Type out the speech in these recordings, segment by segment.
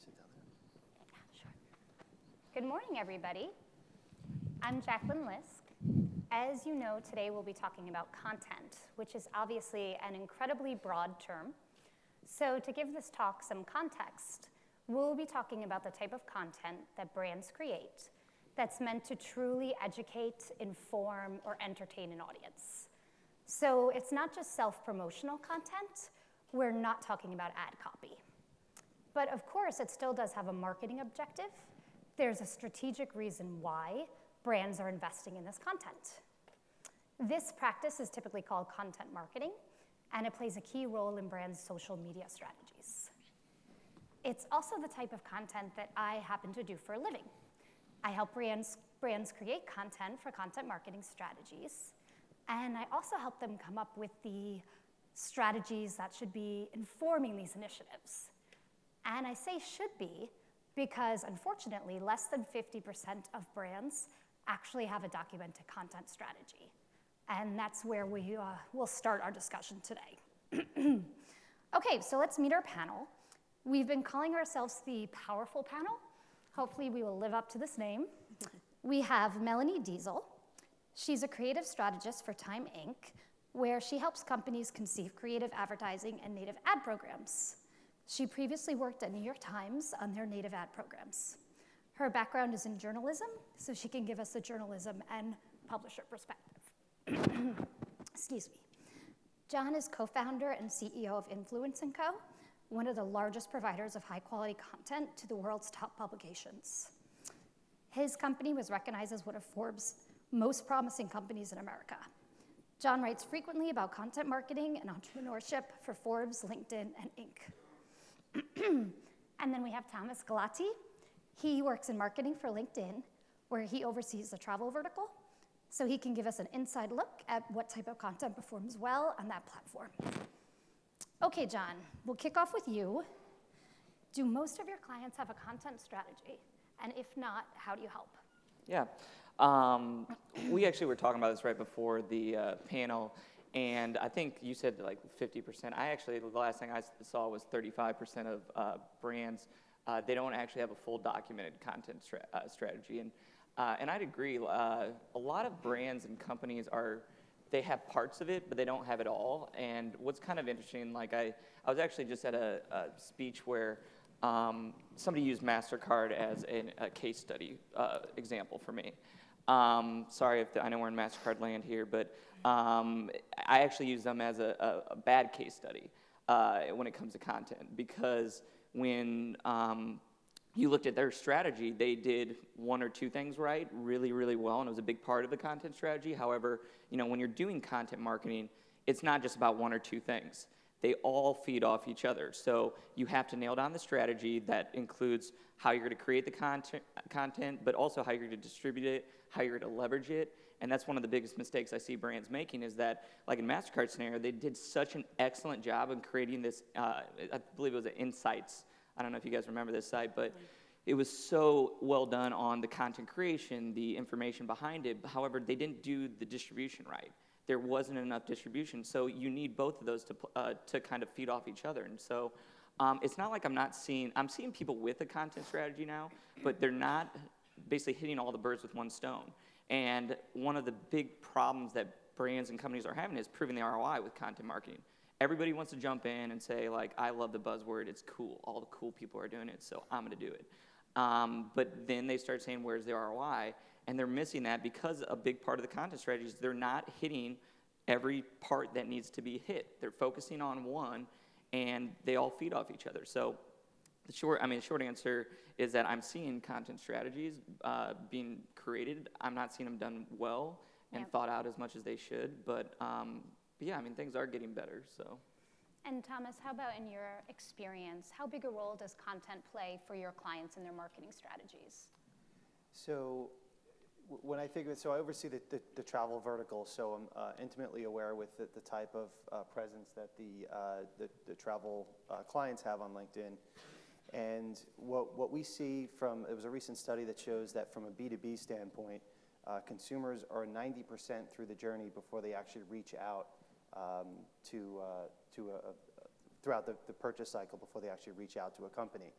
sit down there? Sure. Good morning, everybody. I'm Jacqueline Lisk. As you know, today we'll be talking about content, which is obviously an incredibly broad term. So to give this talk some context, we'll be talking about the type of content that brands create that's meant to truly educate, inform, or entertain an audience. So it's not just self-promotional content. We're not talking about ad copy. But of course, it still does have a marketing objective. There's a strategic reason why brands are investing in this content. This practice is typically called content marketing, and it plays a key role in brands' social media strategies. It's also the type of content that I happen to do for a living. I help brands create content for content marketing strategies, and I also help them come up with the strategies that should be informing these initiatives. And I say should be because, unfortunately, less than 50% of brands actually have a documented content strategy. And that's where we'll start our discussion today. Okay, so let's meet our panel. We've been calling ourselves the Powerful Panel. Hopefully we will live up to this name. We have Melanie Diesel. She's a creative strategist for Time Inc., where she helps companies conceive creative advertising and native ad programs. She previously worked at New York Times on their native ad programs. Her background is in journalism, so she can give us a journalism and publisher perspective. Excuse me. John is co-founder and CEO of Influence & Co., one of the largest providers of high-quality content to the world's top publications. His company was recognized as one of Forbes' most promising companies in America. John writes frequently about content marketing and entrepreneurship for Forbes, LinkedIn, and Inc. And then we have Thomas Galati. He works in marketing for LinkedIn, where he oversees the travel vertical. So he can give us an inside look at what type of content performs well on that platform. Okay, John, we'll kick off with you. Do most of your clients have a content strategy? And if not, how do you help? Yeah, we actually were talking about this right before the panel, and I think you said like 50%. The last thing I saw was 35% of brands, they don't actually have a full documented content strategy. And I'd agree, a lot of brands and companies they have parts of it, but they don't have it all. And what's kind of interesting, like I was actually just at a speech where somebody used MasterCard as a case study example for me. Sorry I know we're in MasterCard land here, but I actually use them as a bad case study when it comes to content, because when you looked at their strategy, they did one or two things right really, really well, and it was a big part of the content strategy. However, when you're doing content marketing, it's not just about one or two things. They all feed off each other. So you have to nail down the strategy that includes how you're going to create the content, but also how you're going to distribute it, how you're going to leverage it. And that's one of the biggest mistakes I see brands making, is that, like in MasterCard's scenario, they did such an excellent job in creating this, I believe it was an Insights. I don't know if you guys remember this site, but it was so well done on the content creation, the information behind it. However, they didn't do the distribution right. There wasn't enough distribution, so you need both of those to kind of feed off each other. And so it's not like I'm seeing people with a content strategy now, but they're not basically hitting all the birds with one stone. And one of the big problems that brands and companies are having is proving the ROI with content marketing. Everybody wants to jump in and say, like, I love the buzzword, it's cool, all the cool people are doing it, so I'm gonna do it. But then they start saying, where's the ROI? And they're missing that because a big part of the content strategy is they're not hitting every part that needs to be hit. They're focusing on one, and they all feed off each other. So the short answer is that I'm seeing content strategies being created. I'm not seeing them done well and thought out as much as they should, but yeah, things are getting better, so. And Thomas, how about in your experience, how big a role does content play for your clients in their marketing strategies? So when I think of it, so I oversee the travel vertical, so I'm intimately aware with the type of presence that the travel clients have on LinkedIn. And what we see it was a recent study that shows that from a B2B standpoint, consumers are 90% through the journey before they actually reach out throughout the purchase cycle before they actually reach out to a company.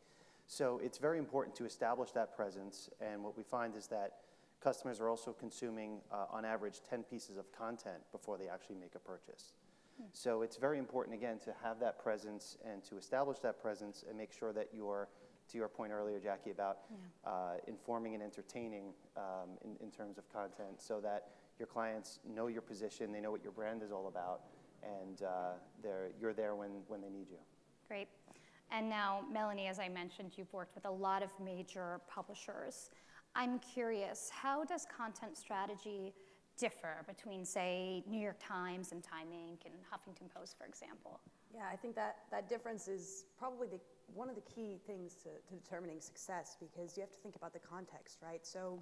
So it's very important to establish that presence, and what we find is that customers are also consuming, on average, 10 pieces of content before they actually make a purchase. So it's very important, again, to have that presence and to establish that presence and make sure that you're, to your point earlier, Jackie, about informing and entertaining in terms of content, so that your clients know your position, they know what your brand is all about, and you're there when they need you. Great. And now, Melanie, as I mentioned, you've worked with a lot of major publishers. I'm curious, how does content strategy differ between, say, New York Times and Time Inc. and Huffington Post, for example? Yeah, I think that difference is probably one of the key things to determining success, because you have to think about the context, right? So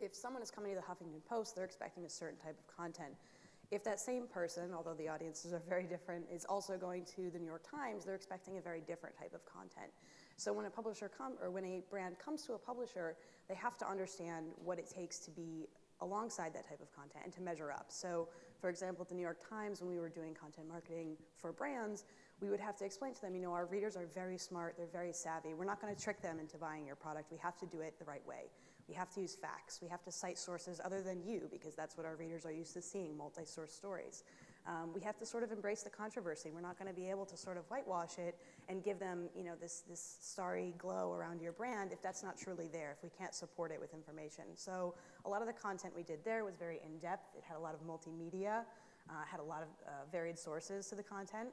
if someone is coming to the Huffington Post, they're expecting a certain type of content. If that same person, although the audiences are very different, is also going to the New York Times, they're expecting a very different type of content. So when when a brand comes to a publisher, they have to understand what it takes to be alongside that type of content and to measure up. So, for example, at the New York Times, when we were doing content marketing for brands, we would have to explain to them, our readers are very smart, they're very savvy. We're not going to trick them into buying your product. We have to do it the right way. We have to use facts. We have to cite sources other than you, because that's what our readers are used to seeing, multi-source stories. We have to sort of embrace the controversy. We're not going to be able to sort of whitewash it and give them, this starry glow around your brand if that's not truly there, if we can't support it with information. So a lot of the content we did there was very in-depth. It had a lot of multimedia, had a lot of varied sources to the content.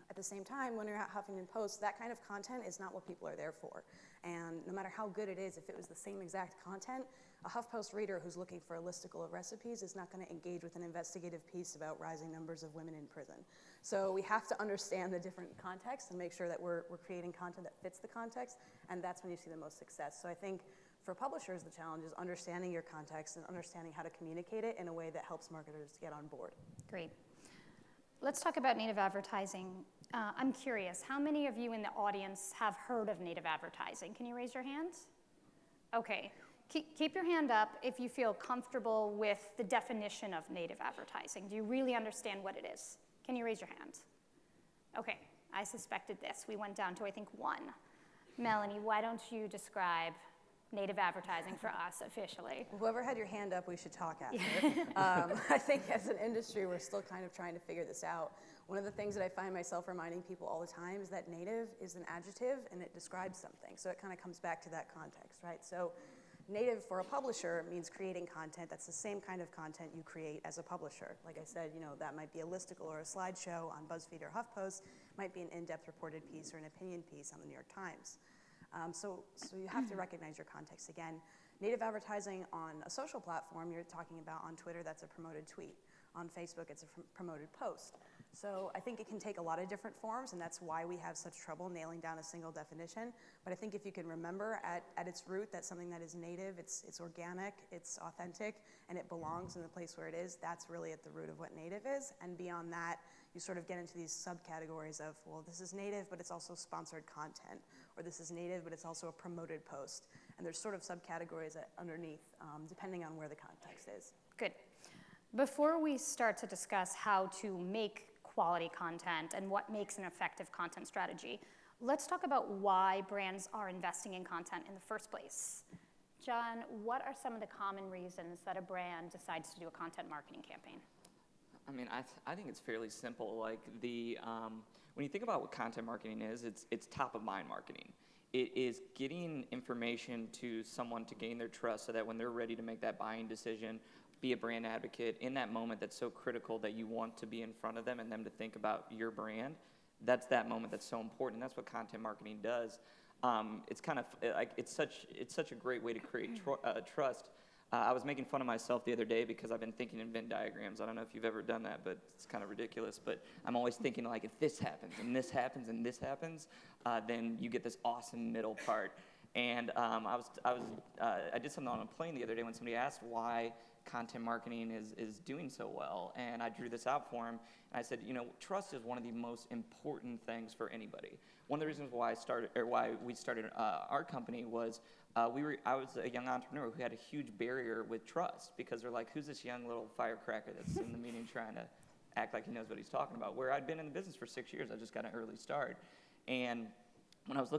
At the same time, when you're at Huffington Post, that kind of content is not what people are there for. And no matter how good it is, if it was the same exact content, a HuffPost reader who's looking for a listicle of recipes is not going to engage with an investigative piece about rising numbers of women in prison. So we have to understand the different contexts and make sure that we're creating content that fits the context, and that's when you see the most success. So I think for publishers, the challenge is understanding your context and understanding how to communicate it in a way that helps marketers get on board. Great. Let's talk about native advertising. I'm curious, how many of you in the audience have heard of native advertising? Can you raise your hands? Okay. Keep your hand up if you feel comfortable with the definition of native advertising. Do you really understand what it is? Can you raise your hand? Okay, I suspected this. We went down to, I think, one. Melanie, why don't you describe native advertising for us officially? Whoever had your hand up, we should talk after. I think as an industry, we're still kind of trying to figure this out. One of the things that I find myself reminding people all the time is that native is an adjective and it describes something. So it kind of comes back to that context, right? So native for a publisher means creating content that's the same kind of content you create as a publisher. Like I said, that might be a listicle or a slideshow on BuzzFeed or HuffPost, might be an in-depth reported piece or an opinion piece on the New York Times. So you have to recognize your context. Again, native advertising on a social platform, you're talking about on Twitter, that's a promoted tweet. On Facebook, it's a promoted post. So I think it can take a lot of different forms, and that's why we have such trouble nailing down a single definition. But I think if you can remember at its root that something that is native, it's organic, it's authentic, and it belongs in the place where it is, that's really at the root of what native is. And beyond that, you sort of get into these subcategories of, well, this is native, but it's also sponsored content, or this is native, but it's also a promoted post. And there's sort of subcategories underneath, depending on where the context is. Good. Before we start to discuss how to make quality content and what makes an effective content strategy, let's talk about why brands are investing in content in the first place. John, what are some of the common reasons that a brand decides to do a content marketing campaign? I mean, I think it's fairly simple. Like when you think about what content marketing is, it's top of mind marketing. It is getting information to someone to gain their trust so that when they're ready to make that buying decision, be a brand advocate in that moment that's so critical that you want to be in front of them and them to think about your brand. That's that moment that's so important. That's what content marketing does. It's kind of like it's such a great way to create trust. I was making fun of myself the other day because I've been thinking in Venn diagrams. I don't know if you've ever done that, but it's kind of ridiculous. But I'm always thinking like, if this happens and this happens and this happens, then you get this awesome middle part. And I did something on a plane the other day when somebody asked why content marketing is doing so well, and I drew this out for him. And I said, trust is one of the most important things for anybody. One of the reasons why we started our company was I was a young entrepreneur who had a huge barrier with trust because they're like, who's this young little firecracker that's in the meeting trying to act like he knows what he's talking about? Where I'd been in the business for 6 years, I just got an early start, and when I was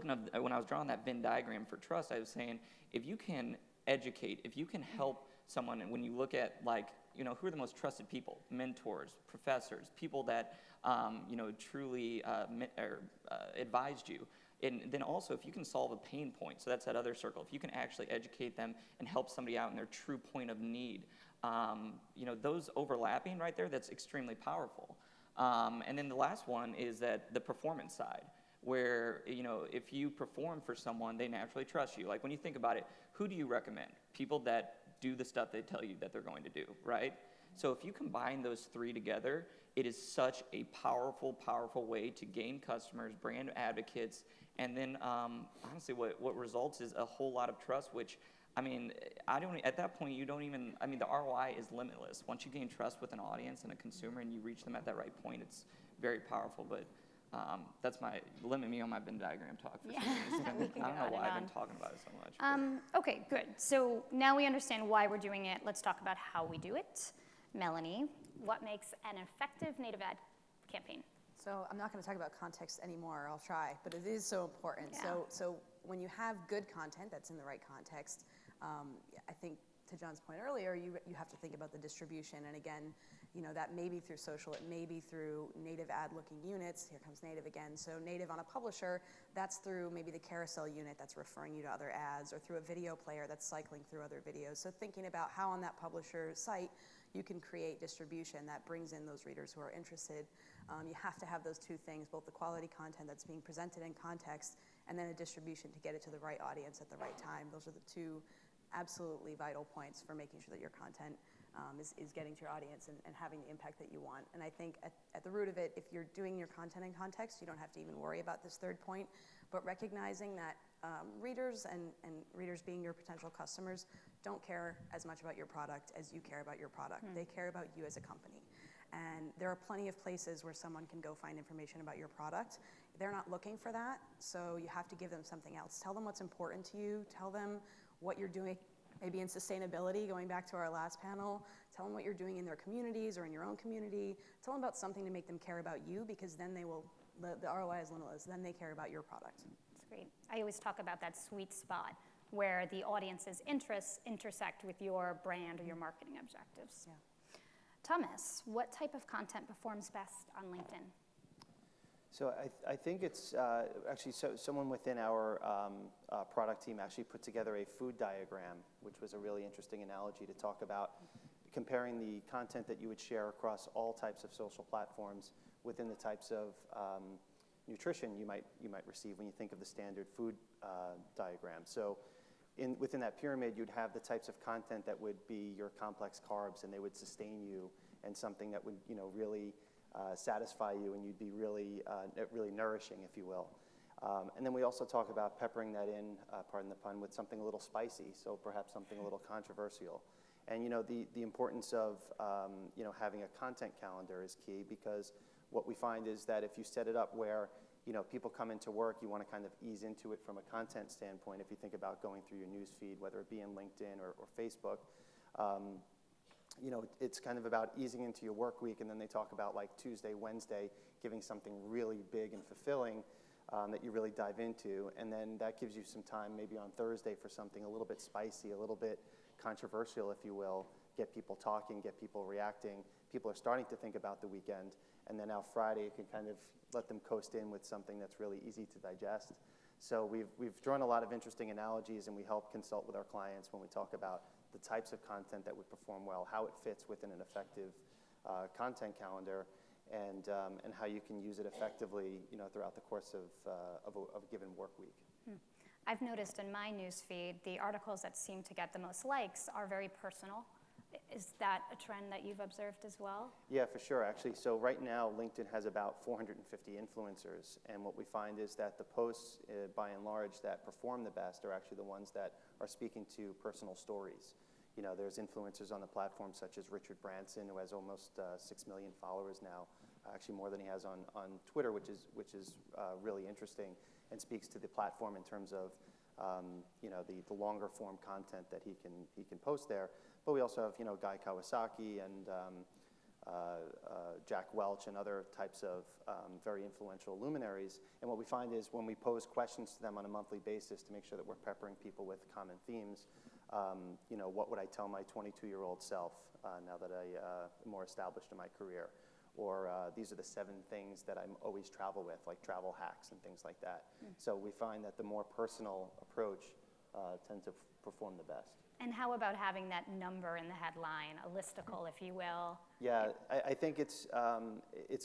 drawing that Venn diagram for trust, I was saying, if you can educate, if you can help someone, and when you look at like, who are the most trusted people? Mentors, professors, people that, truly advised you. And then also, if you can solve a pain point, so that's that other circle, if you can actually educate them and help somebody out in their true point of need, those overlapping right there, that's extremely powerful. And then the last one is that the performance side, where, if you perform for someone, they naturally trust you. Like when you think about it, who do you recommend? People that do the stuff they tell you that they're going to do, right? So if you combine those three together, it is such a powerful, powerful way to gain customers, brand advocates, and then honestly, what results is a whole lot of trust, which, at that point, the ROI is limitless. Once you gain trust with an audience and a consumer and you reach them at that right point, it's very powerful. But that's limit me on my Venn diagram talk for sure. I don't know why I've been talking about it so much. Okay, good. So now we understand why we're doing it. Let's talk about how we do it. Melanie, what makes an effective native ad campaign? So I'm not going to talk about context anymore. I'll try, but it is so important. Yeah. So when you have good content that's in the right context, I think to John's point earlier, you have to think about the distribution. And again, that may be through social, it may be through native ad-looking units. Here comes native again. So native on a publisher, that's through maybe the carousel unit that's referring you to other ads, or through a video player that's cycling through other videos. So thinking about how on that publisher site you can create distribution that brings in those readers who are interested. You have to have those two things, both the quality content that's being presented in context, and then a distribution to get it to the right audience at the right time. Those are the two absolutely vital points for making sure that your content is getting to your audience and having the impact that you want. And I think at the root of it, if you're doing your content in context, you don't have to even worry about this third point, but recognizing that readers and readers being your potential customers don't care as much about your product as you care about your product. They care about you as a company. And there are plenty of places where someone can go find information about your product. They're not looking for that, so you have to give them something else. Tell them what's important to you. Tell them what you're doing, maybe in sustainability, going back to our last panel. Tell them what you're doing in their communities or in your own community. Tell them about something to make them care about you, because then the ROI is limitless. Then they care about your product. That's great. I always talk about that sweet spot where the audience's interests intersect with your brand or your marketing objectives. Yeah. Thomas, what type of content performs best on LinkedIn? So I think it's actually someone within our product team actually put together a food diagram, which was a really interesting analogy to talk about comparing the content that you would share across all types of social platforms within the types of nutrition you might receive when you think of the standard food diagram. So within that pyramid, you'd have the types of content that would be your complex carbs, and they would sustain you, and something that would really satisfy you, and you'd be really nourishing, if you will. And then we also talk about peppering that in, pardon the pun, with something a little spicy, so perhaps something a little controversial. And the importance of having a content calendar is key, because what we find is that if you set it up where people come into work, you want to kind of ease into it from a content standpoint. If you think about going through your news feed, whether it be in LinkedIn or Facebook, it's kind of about easing into your work week, and then they talk about like Tuesday, Wednesday, giving something really big and fulfilling that you really dive into, and then that gives you some time maybe on Thursday for something a little bit spicy, a little bit controversial, if you will, get people talking, get people reacting. People are starting to think about the weekend, and then now Friday you can kind of let them coast in with something that's really easy to digest. So we've drawn a lot of interesting analogies, and we help consult with our clients when we talk about the types of content that would perform well, how it fits within an effective content calendar, and how you can use it effectively, throughout the course of a given work week. I've noticed in my newsfeed, the articles that seem to get the most likes are very personal. Is that a trend that you've observed as well? Yeah, for sure, actually. So right now, LinkedIn has about 450 influencers, and what we find is that the posts, by and large, that perform the best are actually the ones that are speaking to personal stories. There's influencers on the platform such as Richard Branson, who has almost 6 million followers now, actually more than he has on Twitter, which is really interesting, and speaks to the platform in terms of the longer form content that he can post there. But we also have Guy Kawasaki and Jack Welch and other types of very influential luminaries. And what we find is when we pose questions to them on a monthly basis to make sure that we're peppering people with common themes, you know, what would I tell my 22-year-old self now that I am more established in my career? Or these are the 7 things that I always travel with, like travel hacks and things like that. So we find that the more personal approach tends to perform the best. And how about having that number in the headline, a listicle, if you will? Yeah, I think it's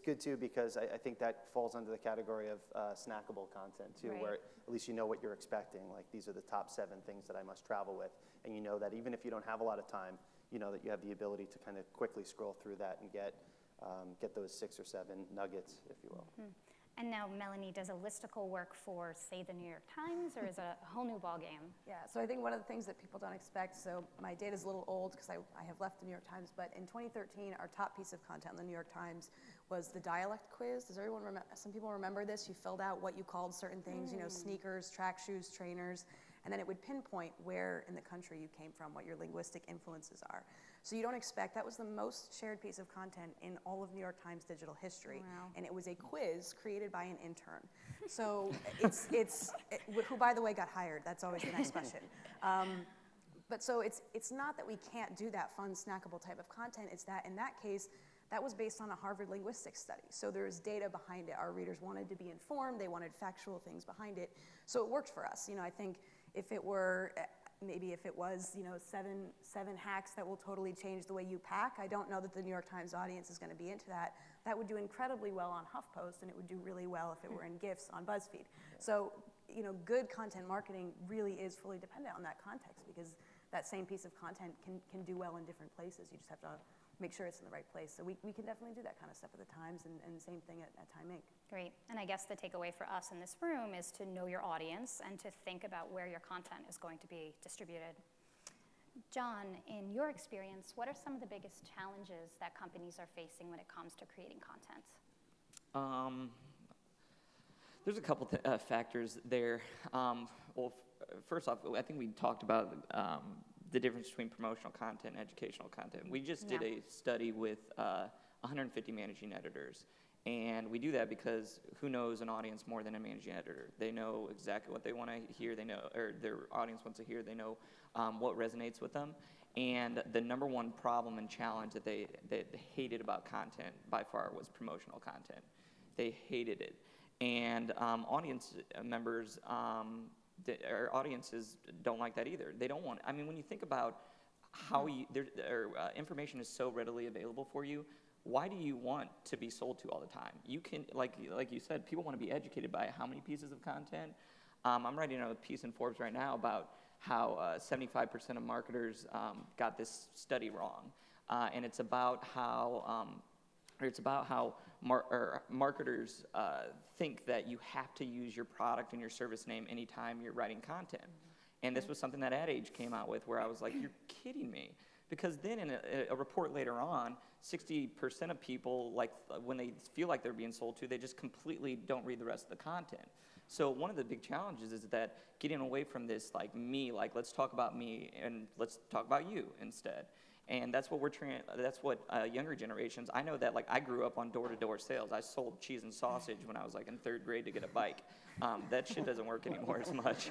good too, because I think that falls under the category of snackable content too, Right. where at least you know what you're expecting. Like, these are the top 7 things that I must travel with, and you know that even if you don't have a lot of time, you know that you have the ability to kind of quickly scroll through that and get those 6 or 7 nuggets, if you will. And now, Melanie, does a listicle work for, say, the New York Times, or is it a whole new ballgame? Yeah, so I think one of the things that people don't expect, so my data's a little old because I have left the New York Times, but in 2013, our top piece of content in the New York Times was the dialect quiz. Does everyone remember? Some people remember this. You filled out what you called certain things, you know, sneakers, track shoes, trainers, and then it would pinpoint where in the country you came from, what your linguistic influences are. So you don't expect, that was the most shared piece of content in all of New York Times digital history. Wow. And it was a quiz created by an intern. So who, by the way, got hired. That's always the next question. But so it's not that we can't do that fun, snackable type of content. It's that in that case, that was based on a Harvard linguistics study. So there's data behind it. Our readers wanted to be informed. They wanted factual things behind it. So it worked for us. You know, I think if it were, maybe if it was, you know, seven hacks that will totally change the way you pack, I don't know that the New York Times audience is going to be into that. That would do incredibly well on HuffPost, and it would do really well if it were in GIFs on BuzzFeed. So, you know, good content marketing really is fully dependent on that context, because that same piece of content can do well in different places. You just have to make sure it's in the right place. So we can definitely do that kind of stuff at the Times, and the same thing at Time Inc. Great. And I guess the takeaway for us in this room is to know your audience and to think about where your content is going to be distributed. John, in your experience, what are some of the biggest challenges that companies are facing when it comes to creating content? There's a couple factors there. First off, I think we talked about the difference between promotional content and educational content. We just did a study with 150 managing editors. And we do that because who knows an audience more than a managing editor? They know exactly what they want to hear. They know, or their audience wants to hear. They know what resonates with them. And the number one problem and challenge that they hated about content by far was promotional content. They hated it. And audience members, our audiences don't like that either. They don't want, I mean, when you think about how information is so readily available for you, why do you want to be sold to all the time? You can, like you said, people want to be educated by how many pieces of content. I'm writing a piece in Forbes right now about how 75% of marketers got this study wrong, and it's about how marketers think that you have to use your product and your service name anytime you're writing content. And this was something that Ad Age came out with, where I was like, you're kidding me. Because then in a report later on, 60% of people, like when they feel like they're being sold to, they just completely don't read the rest of the content. So one of the big challenges is that getting away from this, like me, like let's talk about me and let's talk about you instead. And that's what that's what younger generations, I know that, like, I grew up on door-to-door sales. I sold cheese and sausage when I was like in 3rd grade to get a bike. That shit doesn't work anymore as much.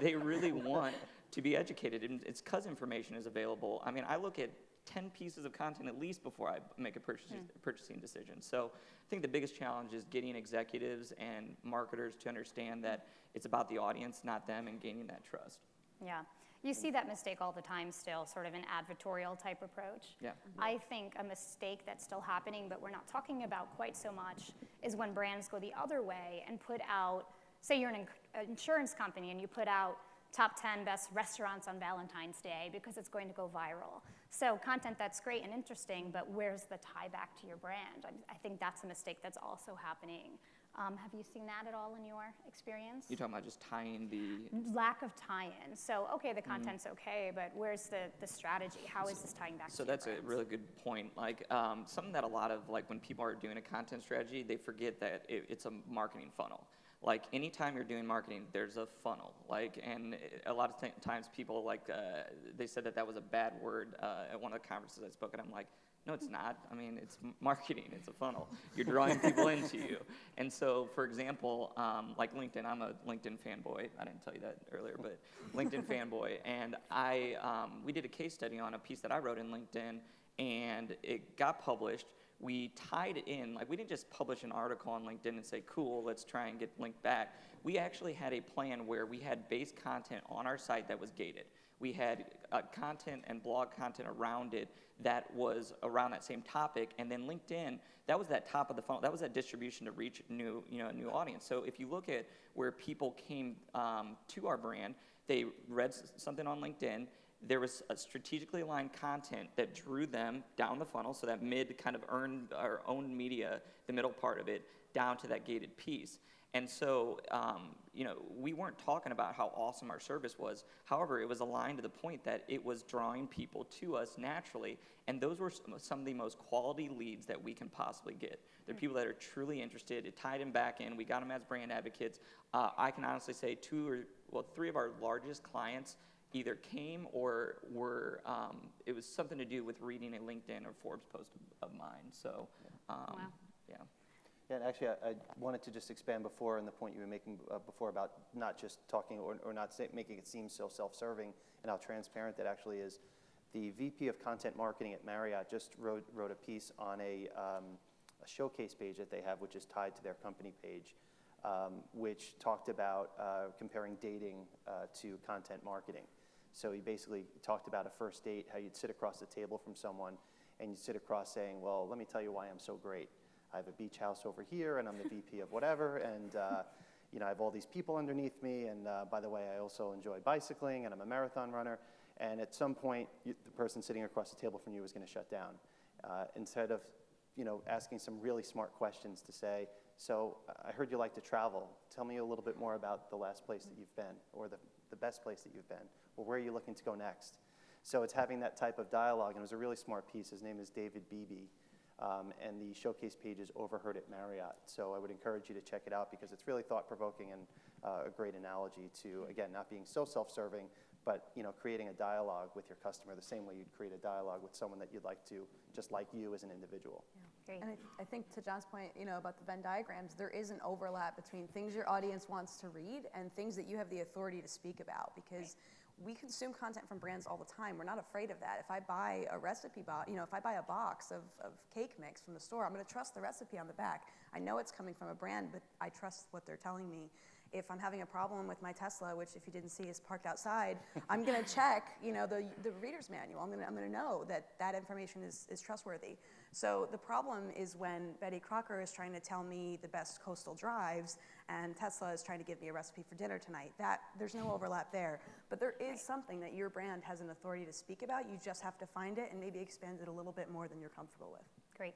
They really want to be educated, and it's because information is available. I mean, I look at 10 pieces of content at least before I make a purchasing decision. So I think the biggest challenge is getting executives and marketers to understand that it's about the audience, not them, and gaining that trust. Yeah. You see that mistake all the time still, sort of an advertorial type approach. Yeah. I think a mistake that's still happening, but we're not talking about quite so much, is when brands go the other way and put out, say you're an insurance company and you put out top 10 best restaurants on Valentine's Day because it's going to go viral. So content that's great and interesting, but where's the tie back to your brand? I think that's a mistake that's also happening. Have you seen that at all in your experience? You're talking about just tying the... Lack of tie-in. So, okay, the content's okay, but where's the strategy? How is this tying back to your So that's brands? a really good point. Like, something that a lot of, like, when people are doing a content strategy, they forget that it's a marketing funnel. Like, anytime you're doing marketing, there's a funnel. Like, and a lot of times people, like, they said that was a bad word at one of the conferences I spoke at. I'm like, No, it's not. I mean, it's marketing. It's a funnel. You're drawing people into you. And so, for example, like LinkedIn, I'm a LinkedIn fanboy. I didn't tell you that earlier, but LinkedIn fanboy. And we did a case study on a piece that I wrote in LinkedIn, and it got published. We tied it in, like we didn't just publish an article on LinkedIn and say, cool, let's try and get linked back. We actually had a plan where we had base content on our site that was gated. We had content and blog content around it that was around that same topic, and then LinkedIn, that was that top of the funnel. That was that distribution to reach a new audience. So if you look at where people came to our brand, they read something on LinkedIn. There was a strategically aligned content that drew them down the funnel, so that mid kind of earned or owned media, the middle part of it, down to that gated piece. And so, we weren't talking about how awesome our service was. However, it was aligned to the point that it was drawing people to us naturally, and those were some of the most quality leads that we can possibly get. They're people that are truly interested. It tied them back in. We got them as brand advocates. I can honestly say 3 of our largest clients either came or were, it was something to do with reading a LinkedIn or Forbes post of mine. So, Wow. yeah. Yeah, and actually, I wanted to just expand before on the point you were making before about not just talking or not making it seem so self-serving, and how transparent that actually is. The VP of Content Marketing at Marriott just wrote a piece on a showcase page that they have, which is tied to their company page, which talked about comparing dating to content marketing. So he basically talked about a first date, how you'd sit across the table from someone, and you'd sit across saying, well, let me tell you why I'm so great. I have a beach house over here, and I'm the VP of whatever, and I have all these people underneath me, and by the way, I also enjoy bicycling, and I'm a marathon runner. And at some point, the person sitting across the table from you is going to shut down. Instead of asking some really smart questions to say, so I heard you like to travel. Tell me a little bit more about the last place that you've been, or the best place that you've been, or where are you looking to go next? So it's having that type of dialogue, and it was a really smart piece. His name is David Beebe. And the showcase page is Overheard at Marriott. So I would encourage you to check it out because it's really thought-provoking and a great analogy to, again, not being so self-serving, but creating a dialogue with your customer the same way you'd create a dialogue with someone that you'd like to, just like you as an individual. Great. And I think to John's point, about the Venn diagrams, there is an overlap between things your audience wants to read and things that you have the authority to speak about, because we consume content from brands all the time. We're not afraid of that. If I buy a recipe box, if I buy a box of cake mix from the store, I'm going to trust the recipe on the back. I know it's coming from a brand, but I trust what they're telling me. If I'm having a problem with my Tesla, which if you didn't see is parked outside, I'm going to check, the reader's manual. I'm going to know that information is trustworthy. So the problem is when Betty Crocker is trying to tell me the best coastal drives and Tesla is trying to give me a recipe for dinner tonight. There's no overlap there. But there is something that your brand has an authority to speak about. You just have to find it and maybe expand it a little bit more than you're comfortable with. Great.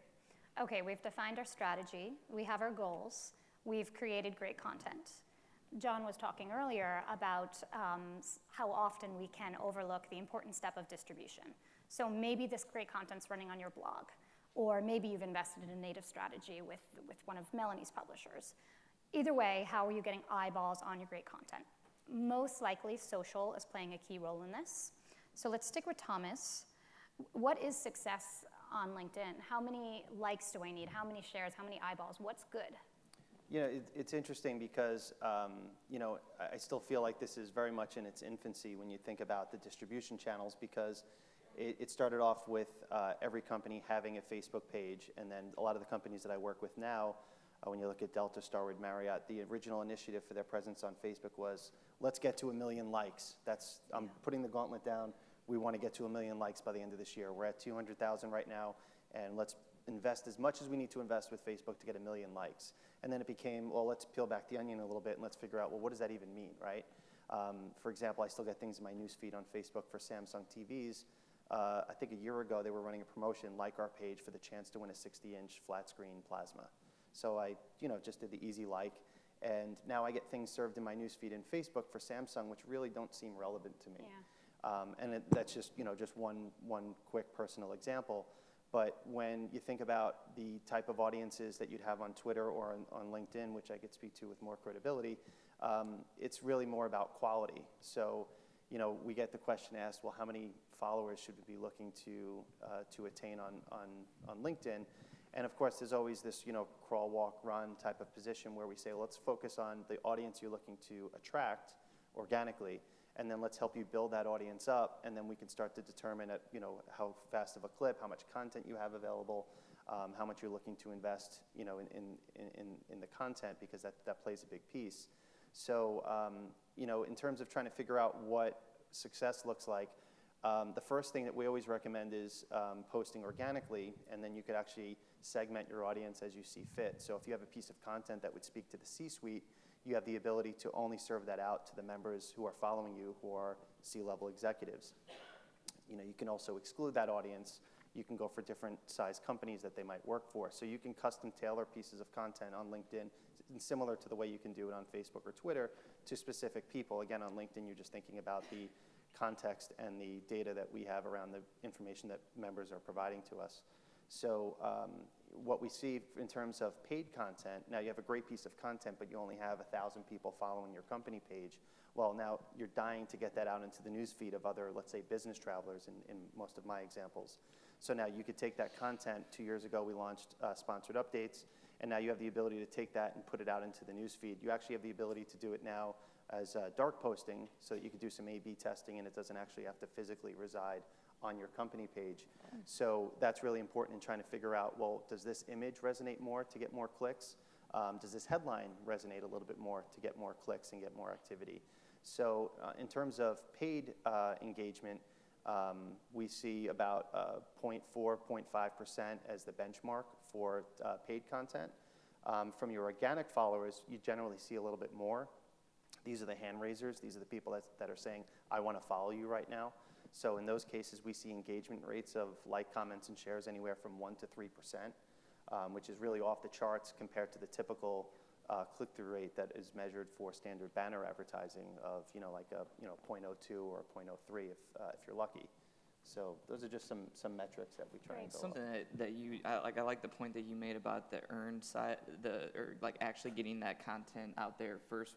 Okay, we've defined our strategy. We have our goals. We've created great content. John was talking earlier about how often we can overlook the important step of distribution. So maybe this great content's running on your blog, or maybe you've invested in a native strategy with one of Melanie's publishers. Either way, how are you getting eyeballs on your great content? Most likely, social is playing a key role in this. So let's stick with Thomas. What is success on LinkedIn? How many likes do I need? How many shares? How many eyeballs? What's good? It's interesting because, I still feel like this is very much in its infancy when you think about the distribution channels, because it started off with every company having a Facebook page, and then a lot of the companies that I work with now, when you look at Delta, Starwood, Marriott, the original initiative for their presence on Facebook was, let's get to 1 million likes. I'm putting the gauntlet down. We want to get to 1 million likes by the end of this year. We're at 200,000 right now, and let's invest as much as we need to invest with Facebook to get 1 million likes. And then it became, well, let's peel back the onion a little bit and let's figure out, well, what does that even mean, right? For example, I still get things in my newsfeed on Facebook for Samsung TVs. I think a year ago they were running a promotion, like our page, for the chance to win a 60-inch flat screen plasma. So I, just did the easy like, and now I get things served in my newsfeed in Facebook for Samsung, which really don't seem relevant to me. Yeah. And that's just, just one quick personal example. But when you think about the type of audiences that you'd have on Twitter or on LinkedIn, which I could speak to with more credibility, it's really more about quality. So we get the question asked, well, how many followers should we be looking to attain on LinkedIn? And of course, there's always this, crawl, walk, run type of position where we say, let's focus on the audience you're looking to attract organically, and then let's help you build that audience up, and then we can start to determine at, how fast of a clip, how much content you have available, how much you're looking to invest, in the content, because that plays a big piece. So, in terms of trying to figure out what success looks like, the first thing that we always recommend is posting organically, and then you could actually segment your audience as you see fit. So if you have a piece of content that would speak to the C-suite, you have the ability to only serve that out to the members who are following you, who are C-level executives. You can also exclude that audience. You can go for different size companies that they might work for. So you can custom tailor pieces of content on LinkedIn, similar to the way you can do it on Facebook or Twitter, to specific people. Again, on LinkedIn, you're just thinking about the context and the data that we have around the information that members are providing to us. So what we see in terms of paid content, now you have a great piece of content, but you only have 1,000 people following your company page. Well, now you're dying to get that out into the newsfeed of other, let's say, business travelers in most of my examples. So now you could take that content. 2 years ago, we launched sponsored updates, and now you have the ability to take that and put it out into the newsfeed. You actually have the ability to do it now as dark posting, so that you could do some A/B testing, and it doesn't actually have to physically reside on your company page. So that's really important in trying to figure out, well, does this image resonate more to get more clicks? Does this headline resonate a little bit more to get more clicks and get more activity? So in terms of paid engagement, we see about 0.4, 0.5% as the benchmark for paid content. From your organic followers, you generally see a little bit more. These are the hand raisers. These are the people that are saying, I want to follow you right now. So in those cases, we see engagement rates of like, comments, and shares anywhere from 1% to 3%, which is really off the charts compared to the typical click-through rate that is measured for standard banner advertising of, like a 0.02 or 0.03 if you're lucky. So those are just some metrics that we try and go Something that you I like the point that you made about the earned side, or like actually getting that content out there first.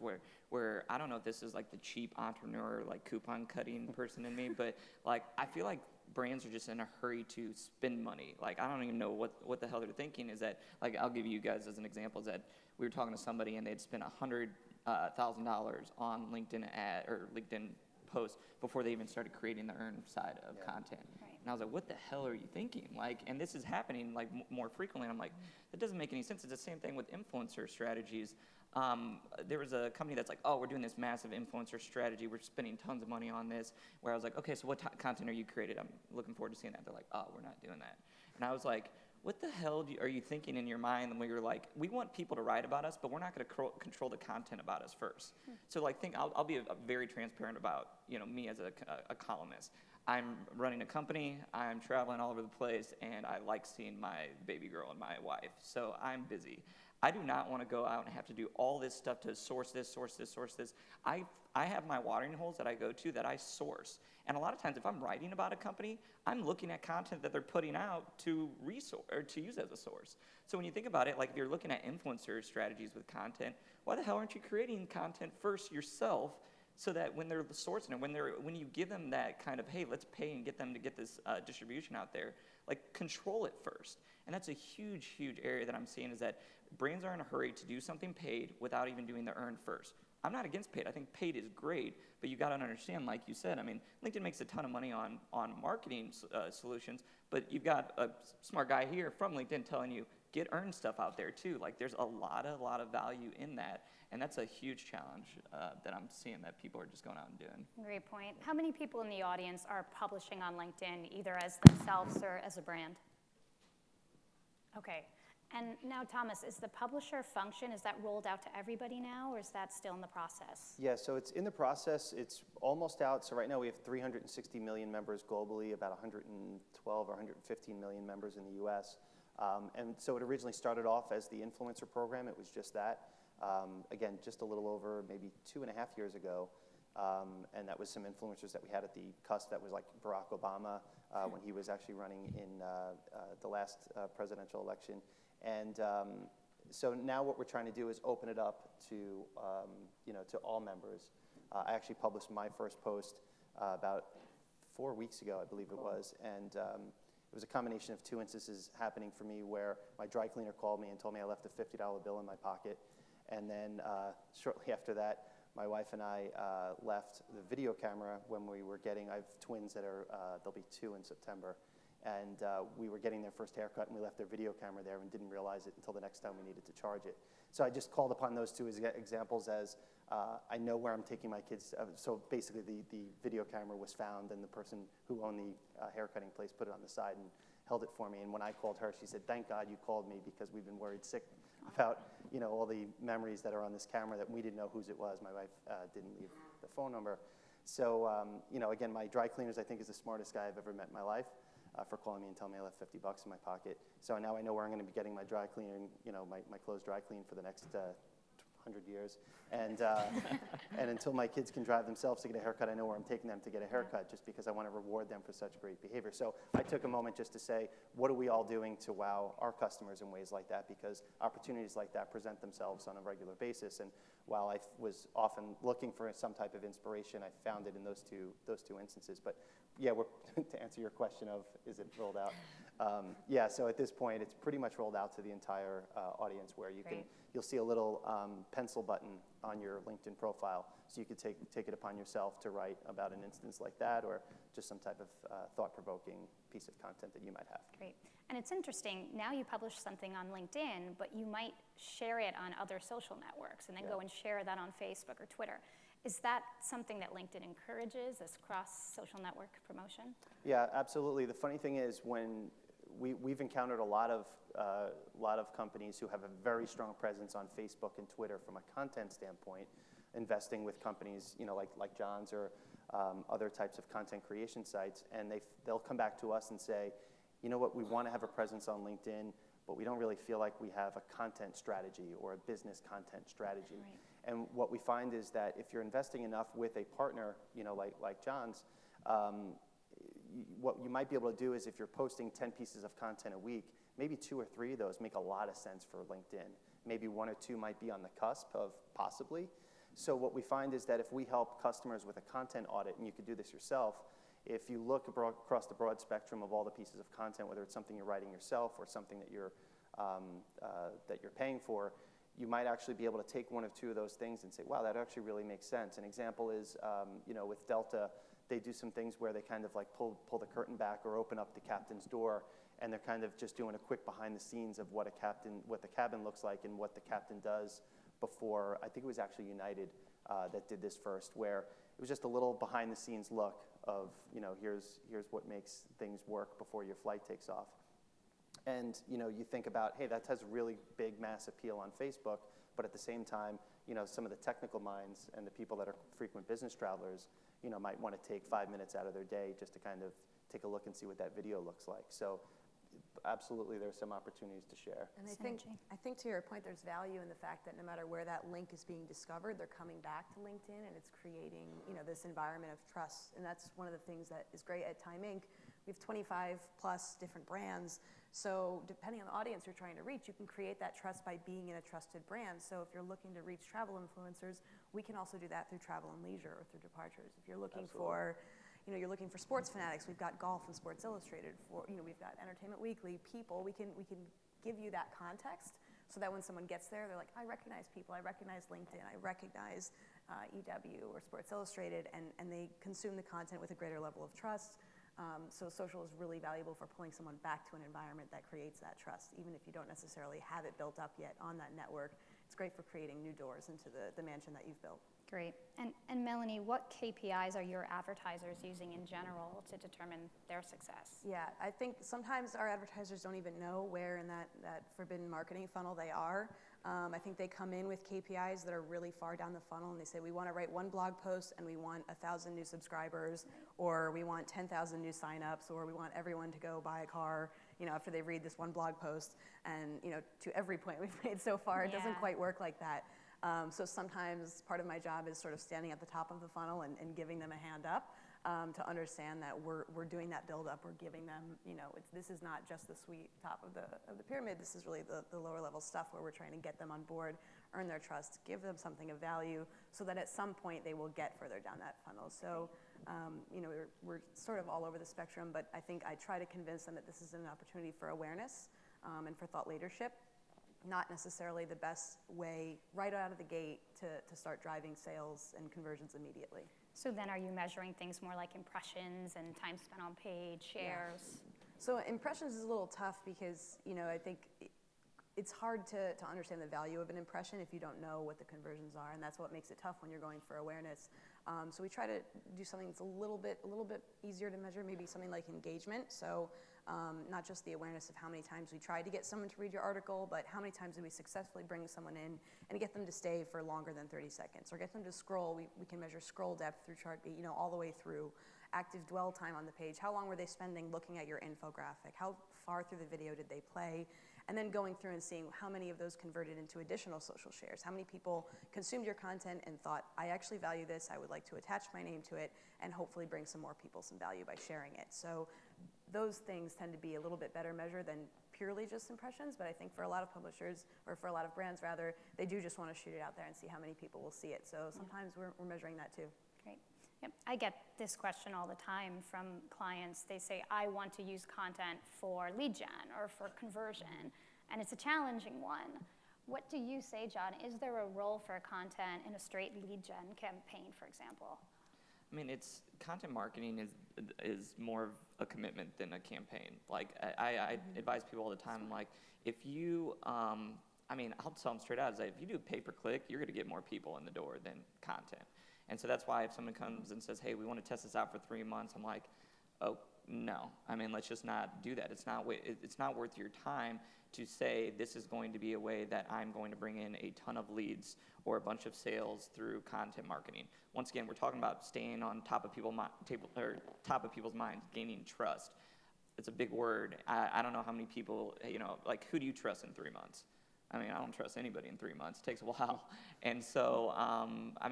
Where I don't know if this is like the cheap entrepreneur, like coupon cutting person in me, but like I feel like brands are just in a hurry to spend money. Like I don't even know what the hell they're thinking. Is that, like, I'll give you guys as an example, is that we were talking to somebody and they'd spent $100,000 on LinkedIn ad or LinkedIn post before they even started creating the earned side of content. Right. And I was like, what the hell are you thinking? Like, and this is happening like more frequently. And I'm like, that doesn't make any sense. It's the same thing with influencer strategies. There was a company that's like, oh, we're doing this massive influencer strategy. We're spending tons of money on this. Where I was like, okay, so what content are you creating? I'm looking forward to seeing that. They're like, oh, we're not doing that. And I was like, what the hell are you thinking in your mind when you're like, we want people to write about us, but we're not going to control the content about us first. So like, I'll be very transparent about, me as a columnist. I'm running a company, I'm traveling all over the place, and I like seeing my baby girl and my wife. So I'm busy. I do not want to go out and have to do all this stuff to source this, source this, source this. I have my watering holes that I go to that I source. And a lot of times if I'm writing about a company, I'm looking at content that they're putting out to use as a source. So when you think about it, like if you're looking at influencer strategies with content, why the hell aren't you creating content first yourself, so that when they're sourcing it, when you give them that kind of, hey, let's pay and get them to get this distribution out there, like control it first. And that's a huge, huge area that I'm seeing, is that brands are in a hurry to do something paid without even doing the earned first. I'm not against paid. I think paid is great, but you got to understand, like you said, I mean, LinkedIn makes a ton of money on marketing solutions, but you've got a smart guy here from LinkedIn telling you, get earned stuff out there too. Like there's a lot of value in that, and that's a huge challenge that I'm seeing that people are just going out and doing. Great point. How many people in the audience are publishing on LinkedIn, either as themselves or as a brand? Okay. And now, Thomas, is the publisher function, is that rolled out to everybody now, or is that still in the process? Yeah, so it's in the process. It's almost out. So right now we have 360 million members globally, about 112 or 115 million members in the US. And so it originally started off as the influencer program. It was just that. Again, just a little over maybe 2.5 years ago. And that was some influencers that we had at the cusp. That was like Barack Obama when he was actually running in the last presidential election. And so now what we're trying to do is open it up to, to all members. I actually published my first post about 4 weeks ago, I believe it was, and it was a combination of two instances happening for me where my dry cleaner called me and told me I left a $50 bill in my pocket, and then shortly after that, my wife and I left the video camera when we were getting, I have twins that are, they'll be 2 in September, and we were getting their first haircut, and we left their video camera there and didn't realize it until the next time we needed to charge it. So I just called upon those two as examples as I know where I'm taking my kids. So basically the video camera was found, and the person who owned the haircutting place put it on the side and held it for me. And when I called her, she said, "Thank God you called me, because we've been worried sick about all the memories that are on this camera that we didn't know whose it was." My wife didn't leave the phone number. So again, my dry cleaners, I think, is the smartest guy I've ever met in my life. For calling me and telling me I left $50 in my pocket. So now I know where I'm going to be getting my dry cleaning, my clothes dry cleaned for the next 100 years. And until my kids can drive themselves to get a haircut, I know where I'm taking them to get a haircut, just because I want to reward them for such great behavior. So I took a moment just to say, what are we all doing to wow our customers in ways like that? Because opportunities like that present themselves on a regular basis. And while I was often looking for some type of inspiration, I found it in those two instances. But yeah, to answer your question of, is it rolled out? Yeah, so at this point, it's pretty much rolled out to the entire audience, where you'll see a little pencil button on your LinkedIn profile, so you could take it upon yourself to write about an instance like that, or just some type of thought-provoking piece of content that you might have. Great. And it's interesting, now you publish something on LinkedIn, but you might share it on other social networks and then go and share that on Facebook or Twitter. Is that something that LinkedIn encourages, this cross-social network promotion? Yeah, absolutely. The funny thing is, when we've encountered a lot of companies who have a very strong presence on Facebook and Twitter from a content standpoint, investing with companies like John's or other types of content creation sites, and they'll come back to us and say, you know what, we want to have a presence on LinkedIn, but we don't really feel like we have a content strategy or a business content strategy. Right. And what we find is that if you're investing enough with a partner, like John's, what you might be able to do is, if you're posting 10 pieces of content a week, maybe 2 or 3 of those make a lot of sense for LinkedIn. Maybe 1 or 2 might be on the cusp of possibly. So what we find is that if we help customers with a content audit, and you could do this yourself, if you look across the broad spectrum of all the pieces of content, whether it's something you're writing yourself or something that you're paying for, you might actually be able to take 1 or 2 of those things and say, wow, that actually really makes sense. An example is, with Delta, they do some things where they kind of like pull the curtain back or open up the captain's door, and they're kind of just doing a quick behind the scenes of what the cabin looks like and what the captain does before. I think it was actually United that did this first, where it was just a little behind the scenes look of, here's what makes things work before your flight takes off. And you think about, hey, that has really big mass appeal on Facebook, but at the same time, some of the technical minds and the people that are frequent business travelers, might want to take 5 minutes out of their day just to kind of take a look and see what that video looks like. So absolutely, there's some opportunities to share. And I think to your point, there's value in the fact that no matter where that link is being discovered, they're coming back to LinkedIn, and it's creating, this environment of trust. And that's one of the things that is great at Time Inc. We have 25 plus different brands. So depending on the audience you're trying to reach, you can create that trust by being in a trusted brand. So if you're looking to reach travel influencers, we can also do that through Travel and Leisure or through Departures. If you're looking for, you're looking for sports fanatics, we've got Golf and Sports Illustrated. We've got Entertainment Weekly, People. We can give you that context so that when someone gets there, they're like, I recognize People, I recognize LinkedIn, I recognize EW or Sports Illustrated, and they consume the content with a greater level of trust. So social is really valuable for pulling someone back to an environment that creates that trust, even if you don't necessarily have it built up yet on that network. It's great for creating new doors into the mansion that you've built. Great. And Melanie, what KPIs are your advertisers using in general to determine their success? Yeah, I think sometimes our advertisers don't even know where in that forbidden marketing funnel they are. I think they come in with KPIs that are really far down the funnel, and they say, we want to write 1 blog post and we want 1,000 new subscribers, or we want 10,000 new signups, or we want everyone to go buy a car, after they read this 1 blog post. And, to every point we've made so far, it doesn't quite work like that. So sometimes part of my job is sort of standing at the top of the funnel and giving them a hand up. to understand that we're doing that build up. We're giving them, this is not just the sweet top of the pyramid. This is really the lower level stuff where we're trying to get them on board, earn their trust, give them something of value, so that at some point they will get further down that funnel. So, we're sort of all over the spectrum, but I think I try to convince them that this is an opportunity for awareness and for thought leadership. Not necessarily the best way right out of the gate to start driving sales and conversions immediately. So then are you measuring things more like impressions and time spent on page, shares? Yeah. So impressions is a little tough because, I think it's hard to understand the value of an impression if you don't know what the conversions are, and that's what makes it tough when you're going for awareness. So we try to do something that's a little bit easier to measure, maybe something like engagement. So not just the awareness of how many times we tried to get someone to read your article, but how many times did we successfully bring someone in and get them to stay for longer than 30 seconds, or get them to scroll. We can measure scroll depth through chart, all the way through. Active dwell time on the page. How long were they spending looking at your infographic? How far through the video did they play? And then going through and seeing how many of those converted into additional social shares. How many people consumed your content and thought, I actually value this, I would like to attach my name to it, and hopefully bring some more people some value by sharing it. So those things tend to be a little bit better measure than purely just impressions, but I think for a lot of publishers, or for a lot of brands rather, they do just want to shoot it out there and see how many people will see it. So sometimes we're measuring that too. Great. Yep. I get this question all the time from clients. They say, I want to use content for lead gen or for conversion, and it's a challenging one. What do you say, John? Is there a role for content in a straight lead gen campaign, for example? I mean, content marketing is more of a commitment than a campaign. Like, I advise people all the time, like, if you, I'll tell them straight out, is that if you do pay-per-click, you're going to get more people in the door than content. And so that's why if someone comes and says, hey, we want to test this out for 3 months, I'm like, oh, no. Let's just not do that. It's not worth your time to say this is going to be a way that I'm going to bring in a ton of leads or a bunch of sales through content marketing. Once again, we're talking about staying on top of people's minds, gaining trust. It's a big word. I don't know how many people, who do you trust in 3 months? I don't trust anybody in 3 months. It takes a while. And so,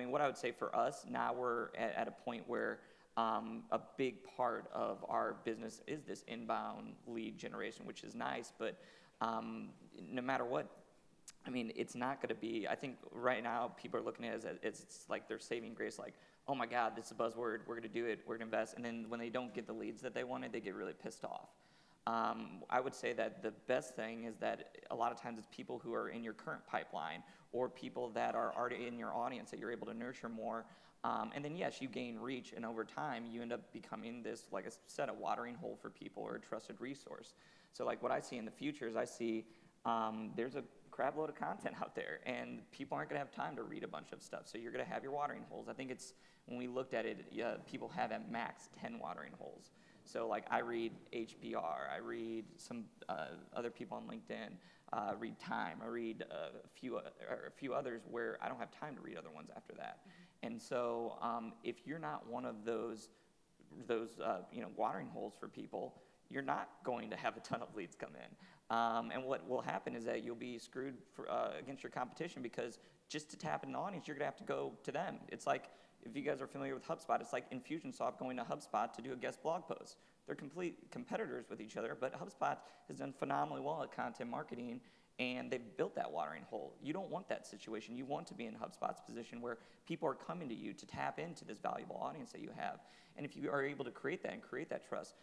what I would say for us, now we're at a point where a big part of our business is this inbound lead generation, which is nice, but no matter what, it's not going to be, I think right now people are looking at it as it's like their saving grace, like, oh my God, this is a buzzword, we're going to do it, we're going to invest. And then when they don't get the leads that they wanted, they get really pissed off. I would say that the best thing is that a lot of times it's people who are in your current pipeline or people that are already in your audience that you're able to nurture more. And then, yes, you gain reach, and over time, you end up becoming this, like I said, a watering hole for people or a trusted resource. So, like, what I see in the future is I see there's a crap load of content out there, and people aren't going to have time to read a bunch of stuff. So you're going to have your watering holes. I think when we looked at it, people have at max 10 watering holes. So, like, I read HBR, I read some other people on LinkedIn, read Time, I read a few others where I don't have time to read other ones after that. Mm-hmm. And so, if you're not one of those watering holes for people, you're not going to have a ton of leads come in. And what will happen is that you'll be screwed against your competition, because just to tap an audience, you're going to have to go to them. It's like, if you guys are familiar with HubSpot, it's like Infusionsoft going to HubSpot to do a guest blog post. They're complete competitors with each other, but HubSpot has done phenomenally well at content marketing, and they've built that watering hole. You don't want that situation. You want to be in HubSpot's position where people are coming to you to tap into this valuable audience that you have. And if you are able to create that and create that trust,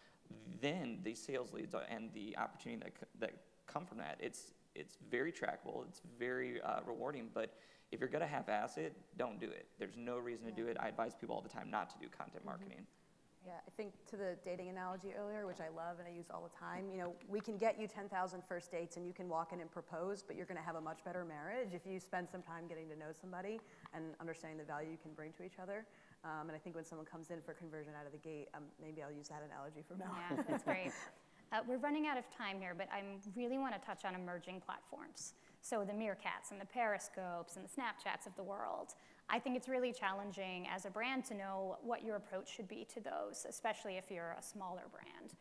then the sales leads and the opportunity that come from that, it's very trackable, it's very rewarding, but if you're going to half-ass it, don't do it. There's no reason to do it. I advise people all the time not to do content marketing. Yeah, I think to the dating analogy earlier, which I love and I use all the time, we can get you 10,000 first dates and you can walk in and propose, but you're going to have a much better marriage if you spend some time getting to know somebody and understanding the value you can bring to each other. And I think when someone comes in for conversion out of the gate, maybe I'll use that analogy from now on. Yeah, that's great. We're running out of time here, but I really want to touch on emerging platforms. So the Meerkats and the Periscopes and the Snapchats of the world. I think it's really challenging as a brand to know what your approach should be to those, especially if you're a smaller brand.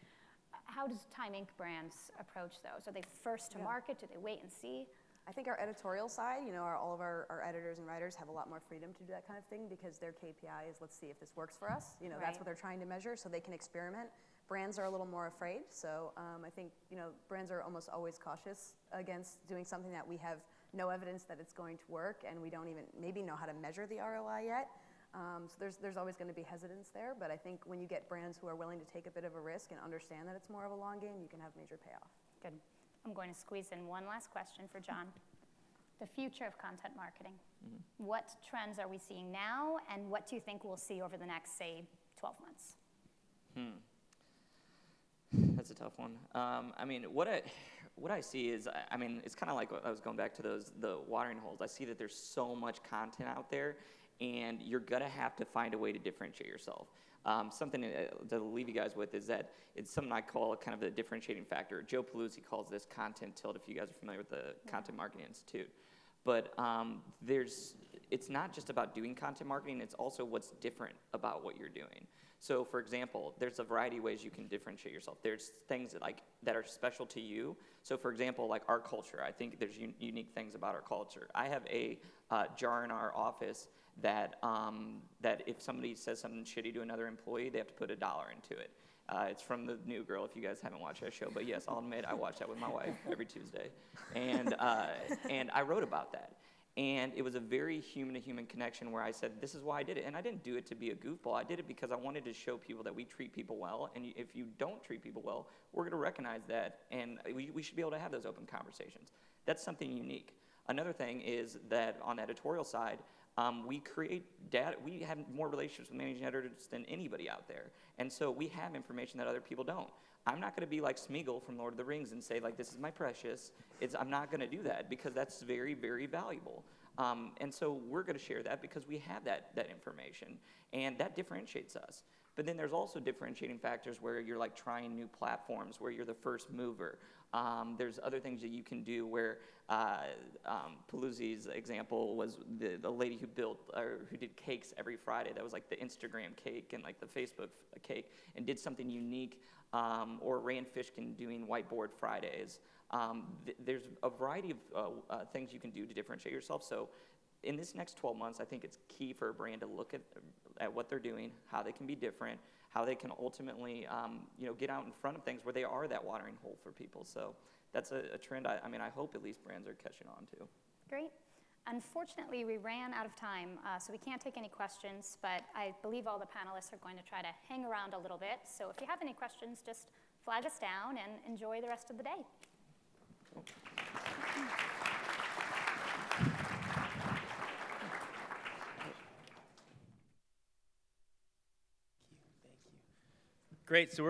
How does Time Inc. brands approach those? Are they first to market? Do they wait and see? I think our editorial side, all of our editors and writers have a lot more freedom to do that kind of thing because their KPI is, let's see if this works for us. That's Right. what they're trying to measure, so they can experiment. Brands are a little more afraid, so I think, brands are almost always cautious against doing something that we have no evidence that it's going to work, and we don't even maybe know how to measure the ROI yet. So there's always going to be hesitance there, but I think when you get brands who are willing to take a bit of a risk and understand that it's more of a long game, you can have major payoff. Good. I'm going to squeeze in one last question for John. The future of content marketing. What trends are we seeing now, and what do you think we'll see over the next, say, 12 months? That's a tough one. I mean, what I see is, I mean, it's kind of like I was going back to the watering holes. I see that there's so much content out there, and you're gonna have to find a way to differentiate yourself. Something to leave you guys with is that it's something I call kind of the differentiating factor. Joe Paluzzi calls this content tilt, if you guys are familiar with the Content Marketing Institute. But it's not just about doing content marketing, it's also what's different about what you're doing. So for example, there's a variety of ways you can differentiate yourself. There's things that are special to you. So for example, like our culture, I think there's unique things about our culture. I have a jar in our office that if somebody says something shitty to another employee, they have to put $1 into it. It's from The New Girl, if you guys haven't watched that show. But yes, I'll admit I watch that with my wife every Tuesday. And I wrote about that. And it was a very human-to-human connection where I said, this is why I did it. And I didn't do it to be a goofball. I did it because I wanted to show people that we treat people well. And if you don't treat people well, we're going to recognize that. And we should be able to have those open conversations. That's something unique. Another thing is that on the editorial side, we create data. We have more relationships with managing editors than anybody out there. And so we have information that other people don't. I'm not going to be like Smeagol from Lord of the Rings and say, like, this is my precious. I'm not going to do that because that's very, very valuable. And so we're going to share that because we have that information. And that differentiates us. But then there's also differentiating factors where you're like trying new platforms, where you're the first mover. There's other things that you can do where Paluzzi's example was the lady who who did cakes every Friday. That was like the Instagram cake and like the Facebook cake, and did something unique. Or Rand Fishkin doing whiteboard Fridays. There's a variety of things you can do to differentiate yourself. So in this next 12 months, I think it's key for a brand to look at what they're doing, how they can be different, how they can ultimately get out in front of things where they are that watering hole for people. So that's a trend I hope at least brands are catching on to. Great. Unfortunately, we ran out of time, so we can't take any questions, but I believe all the panelists are going to try to hang around a little bit. So if you have any questions, just flag us down and enjoy the rest of the day. Cool. Great. So